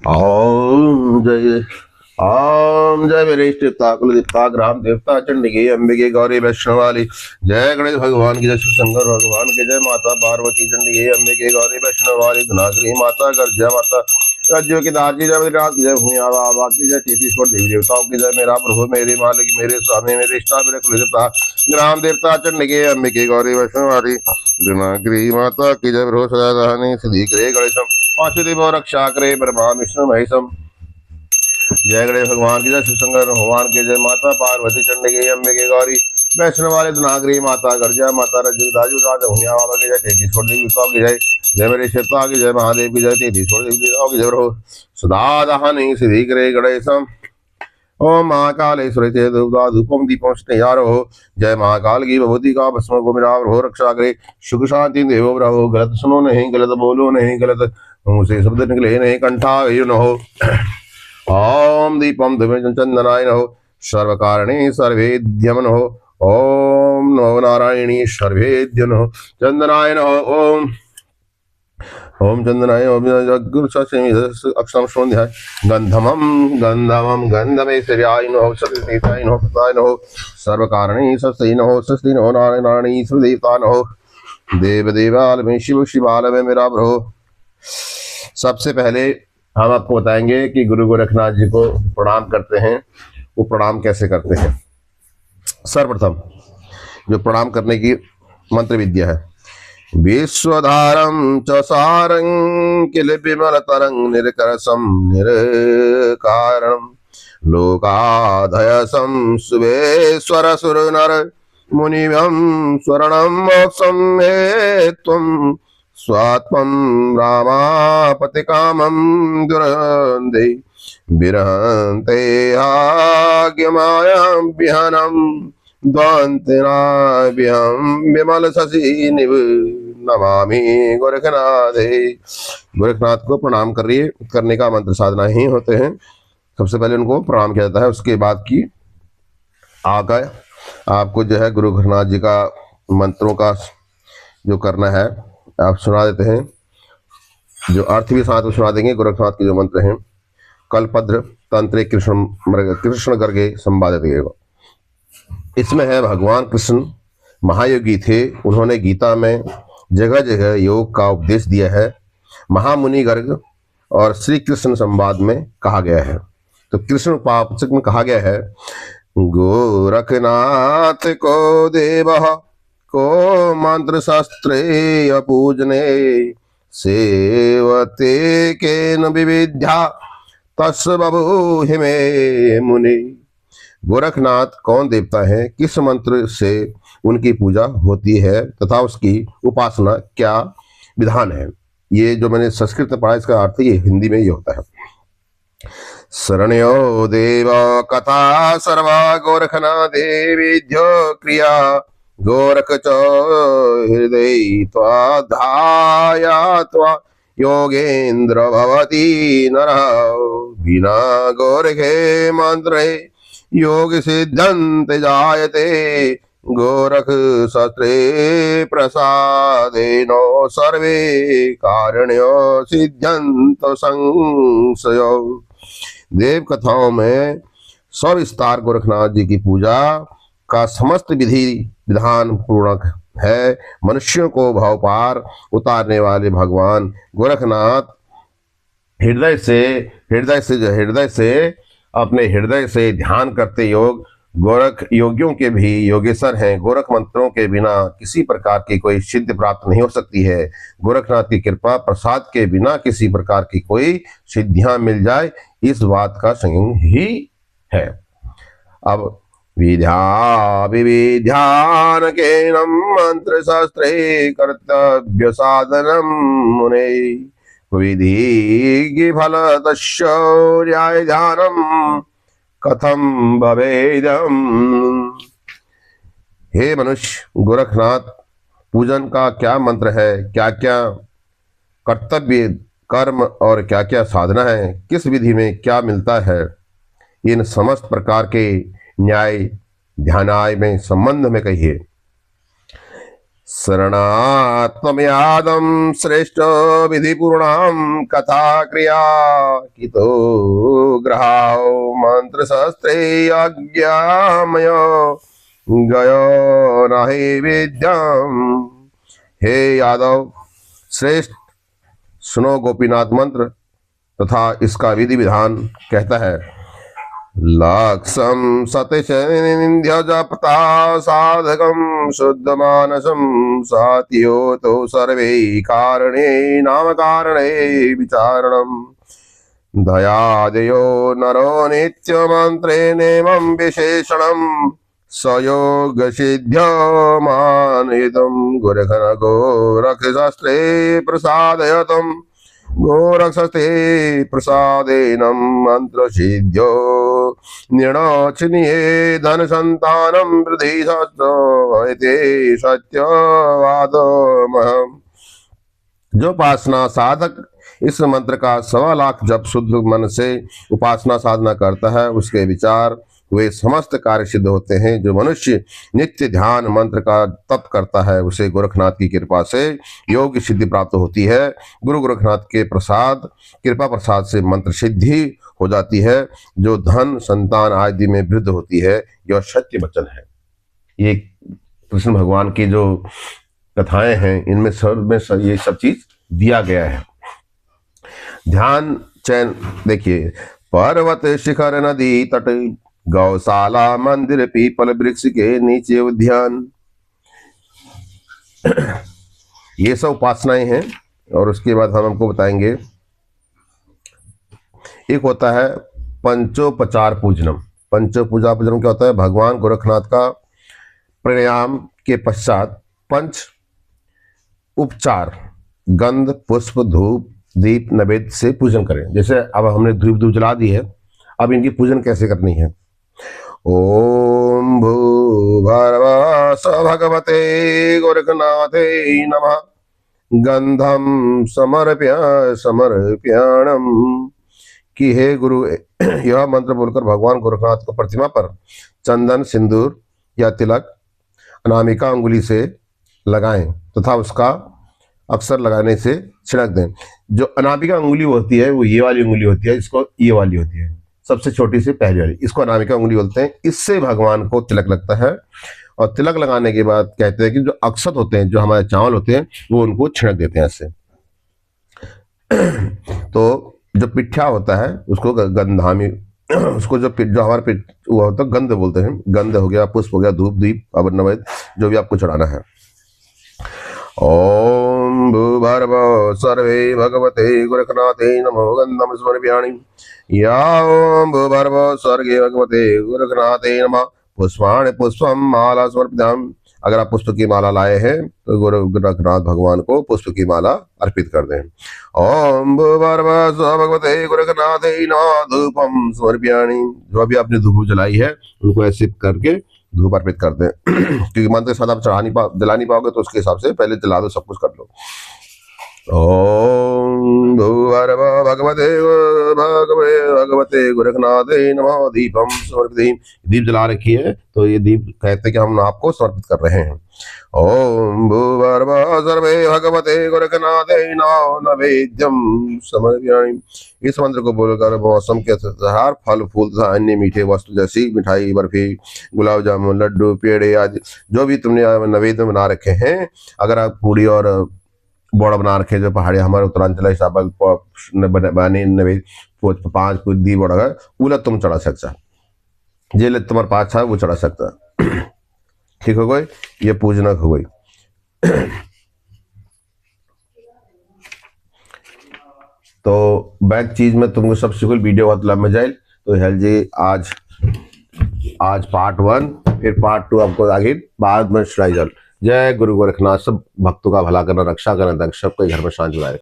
ओम जय ओम जय मेरे इष्ट देवता कुल देवता ग्राम देवता चंडिके अंबिके गौरी वैष्णवाली। जय गणेश भगवान की जय शिव शंकर भगवान की जय। माता पार्वती चंडिके अंबिके गौरी वैष्णवाली धनाग्री माता गर्जा माता राज्यों की दार की जय। मेरी रात की जय भूमि बाबा की जय। तेतीश्वर देवी देवताओं की जय। मेरा प्रभु मेरे मालिक मेरे स्वामी मेरे इष्टा मेरे कुल देवता ग्राम देवता चंडिके अंबिके गौरी वैष्णवाली धनाग्री माता की जय। प्रभु सदा दहनी सिद्धि करे गणेशम वासुदेव रक्षा करे ब्रह्मा विष्णु महेशम। जय गणेश भगवान की जय। शिव शंकर भगवान की जय। माता पार्वती चंडिके अंबिके गौरी वैष्णव वाले धनाग्री माता गर्जा माता रजू राजू राज भूमिया बाबा की जय। तेतीश्वर देवी देवताओं की जय। जय मेरे शेता की जय। महादेव की जय। तेतीश्वर देवी देवताओं की जय। रहो सदा दहनी सिद्धि करे गणेशम। ओम महाकालेश्वरी धूपम दीपम स्नेहारो। जय महाकाल की भगवती का भस्म को मेरा हो रक्षा करे। सुख शांति देवो रहो। गलत सुनो नहीं गलत बोलो नहीं गलत मुंह से शब्द निकले नहीं कंठा न हो। ओम दीपम धूमें चंदनाय नमो सर्वकारणे सर्वेद्यम नमो। ओम नमो नारायणी सर्वेद्य नमो चंदनाय नमो। ओम ओम चंदनाय ओम गुरु अक्षरम शोध्याय गंधमम गंधमम गंधमेश्वर्याय नमो सतीताय नमो पताय नमो सर्वकारणे सस्ते नमो सस्ते नमो नारायणी सुदेवता नमो देव देवाल में शिव शिवाल में मेरा प्रभु। सबसे पहले हम आपको बताएंगे कि गुरु गोरखनाथ जी को प्रणाम करते हैं वो प्रणाम कैसे करते हैं। सर्वप्रथम जो प्रणाम करने की मंत्र विद्या है। विश्वधारं च सारं किल विमल तरंग निर्करसम निर्कारणं लोकाधयसं सुवेश्वर सुर नर मुनिभं स्वरणं मोक्षं मे त्वं स्वात्मं रामापति कामं दुरन्ते विरहन्ते आज्ञमायां विहनं द्वान्तनाभ्यं विमल शशि निव नमामि गोरखनाथे। गोरखनाथ को प्रणाम करने का मंत्र साधना ही होते हैं। सबसे पहले उनको प्रणाम किया जाता है। उसके बाद की आगे आपको जो है गुरु गोरखनाथ जी का मंत्रों का जो करना है आप सुना देते हैं। जो अर्थ भी साथ में सुना देंगे। गोरखनाथ के जो मंत्र हैं कल्पद्र तंत्रे कृष्ण गर्गे संवादित। इसमें है भगवान कृष्ण महायोगी थे। उन्होंने गीता में जगह जगह योग का उपदेश दिया है। महामुनि गर्ग और श्री कृष्ण संवाद में कहा गया है। तो कृष्ण उपासक में कहा गया है गोरखनाथ को देव को मंत्र शास्त्रे अपूजने सेवते केन विविध्या तस् बभूहि मे मुनि। गोरखनाथ कौन देवता है, किस मंत्र से उनकी पूजा होती है तथा उसकी उपासना क्या विधान है। ये जो मैंने संस्कृत में पढ़ा इसका अर्थ ये हिंदी में ये होता है। शरण्यो देव कथा सर्वा गोरखनाथ देवीध्यो क्रिया गोरख च हृदय त्वाध्याया त्वा योगेन्द्र भवति नरः बिना गोरखे मंत्रे योग सिद्धंत जायते गोरख शास्त्रे प्रसादेनो सर्वे कारणयो सिद्धंत संशयो। देव कथाओं में सविस्तार गोरखनाथ जी की पूजा का समस्त विधि विधान पूर्णक है। मनुष्यों को भाव पार उतारने वाले भगवान गोरखनाथ हृदय से अपने हृदय से ध्यान करते योग गोरख योगियों के भी योगेश्वर हैं। गोरख मंत्रों के बिना किसी प्रकार की कोई सिद्धि प्राप्त नहीं हो सकती है। गोरखनाथ की कृपा प्रसाद के बिना किसी प्रकार की कोई सिद्धियां मिल जाए इस बात का संयोग ही है। अब विद्या विविध्यान केनम मंत्र शास्त्रे कर्तव्य साधनम मुने विधि फल तस्योर्याय ध्यानम कथम भवेदम। हे मनुष्य, गोरखनाथ पूजन का क्या मंत्र है, क्या क्या कर्तव्य कर्म और क्या क्या साधना है, किस विधि में क्या मिलता है, इन समस्त प्रकार के न्याय ध्यानाय में संबंध में कहिए। शरणात्मयादं श्रेष्ठ विधिपूर्णां कथा क्रिया कितो ग्रहाओ मंत्र शस्त्रे अज्ञामय गयो नहि विद्याम। हे यादव श्रेष्ठ, सुनो गोपीनाथ मंत्र तथा इसका विधि विधान कहता है। लक्षम सतिशनिंध्य जपता साधकम शुद्ध मानसम सात्यो तो सर्वे कारणे नाम कारणे विचारणम। दयादयो नरो नित्य मंत्रे नेमं विशेषणम सयोग सिद्ध्य मानितम गोरखन गोरक्षशास्त्रे प्रसादयतम। गोरक्षस्ते प्रसादेनं मंत्र सिद्ध्यो निर्णचिनिये धन संतानम वृद्धि सत्य सत्यवादमहम्। जो उपासना साधक इस मंत्र का 1.25 लाख जप शुद्ध मन से उपासना साधना करता है, उसके विचार वे समस्त कार्य सिद्ध होते हैं। जो मनुष्य नित्य ध्यान मंत्र का तप करता है, उसे गोरखनाथ की कृपा से योग की सिद्धि प्राप्त होती है। गुरु गोरखनाथ के प्रसाद कृपा प्रसाद से मंत्र सिद्धि हो जाती है, जो धन संतान आदि में वृद्धि होती है। यह सत्य वचन है। ये कृष्ण भगवान की जो कथाएं हैं, इनमें सब में ये सब चीज दिया गया है। ध्यान चैन देखिए, पर्वत शिखर नदी तट गौशाला मंदिर पीपल वृक्ष के नीचे उद्यान, ये सब उपासनाएं हैं। और उसके बाद हम हमको बताएंगे, एक होता है पंचोपचार पूजनम। पंचोपचार पूजनम क्या होता है? भगवान गोरखनाथ का प्राणायाम के पश्चात पंच उपचार गंध पुष्प धूप दीप नैवेद्य से पूजन करें। जैसे अब हमने धूप जला दी है, अब इनकी पूजन कैसे करनी है? ओम भूर्भुवः स्वः भगवते गोरखनाथे नमः। गंधम समर्प्याणम। कि हे गुरु, यह मंत्र बोलकर भगवान गोरखनाथ को प्रतिमा पर चंदन सिंदूर या तिलक अनामिका अंगुली से लगाएं तथा उसका अक्सर लगाने से छिड़क दें। जो अनामिका अंगुली होती है वो ये वाली अंगुली होती है, इसको ये वाली होती है, सबसे छोटी से पहली वाली, इसको अनामिका अंगुली बोलते हैं। इससे भगवान को तिलक लगता है। और तिलक लगाने के बाद कहते हैं कि जो अक्षत होते हैं, जो हमारे चावल होते हैं, वो उनको छिड़क देते हैं ऐसे। तो जो पिठ्या होता है उसको गंधामी, उसको जो हमारे वो होता है गंध बोलते हैं। गंध हो गया, पुष्प हो गया, धूप दीप अवर नैवेद्य जो भी आपको चढ़ाना है। ओम भूर्भुवः सर्वे भगवते गोरखनाथे नमो। गंधम समर्पयामि। या ओम भूर्भुवः स्वर्गे भगवते गोरखनाथे नमः। पुष्पाणि पुष्पम माला समर्पिताम। अगर आप पुष्प की माला लाए हैं तो गोरखनाथ भगवान को पुष्प की माला अर्पित कर दें। ओम भूर्भुवः स्वः भगवते गोरखनाथे नमः। धूपम समर्पयामि। जो भी आपने धूप जलाई है उनको ऐसे करके धूप अर्पित कर दें। क्योंकि मंत्र के साथ आप जला नहीं पाओगे, तो उसके हिसाब से पहले जला दो, सब कुछ कर लो। ओम भूर्भुवः भगवते गोरखनाथे नमः। दीपम समर्पित। दीप जला रखी है तो ये दीप कहते हैं कि हम आपको समर्पित कर रहे हैं। ओम भूर्भुवः सर्वे भगवते गोरखनाथे नमः। नैवेद्यम समर्पयामि। इस मंत्र को बोलकर मौसम के त्योहार फल फूल तथा अन्य मीठे वस्तु जैसी मिठाई बर्फी गुलाब जामुन लड्डू पेड़े आदि जो भी तुमने नैवेद्य बना रखे हैं, अगर आप पूड़ी और बोड़ा बना रखे जो पहाड़ी हमारे उत्तरांचल हिसाब बने नैवेद्य 5 दी बोड़ा उला तुम चढ़ा सकता, जे तुम्हारे पास है वो चढ़ा सकता। ठीक हो गई, ये पूजना हो गई। तो बैक चीज में तुमको सबसे कोई वीडियो बहुत लंबा जाए, तो हेल जी आज पार्ट 1, फिर पार्ट 2 आपको आगे बाद में सुनाई जाए। जय गुरु गोरखनाथ। सब भक्तों का भला करना, रक्षा करना, सबके घर में शांति लाए।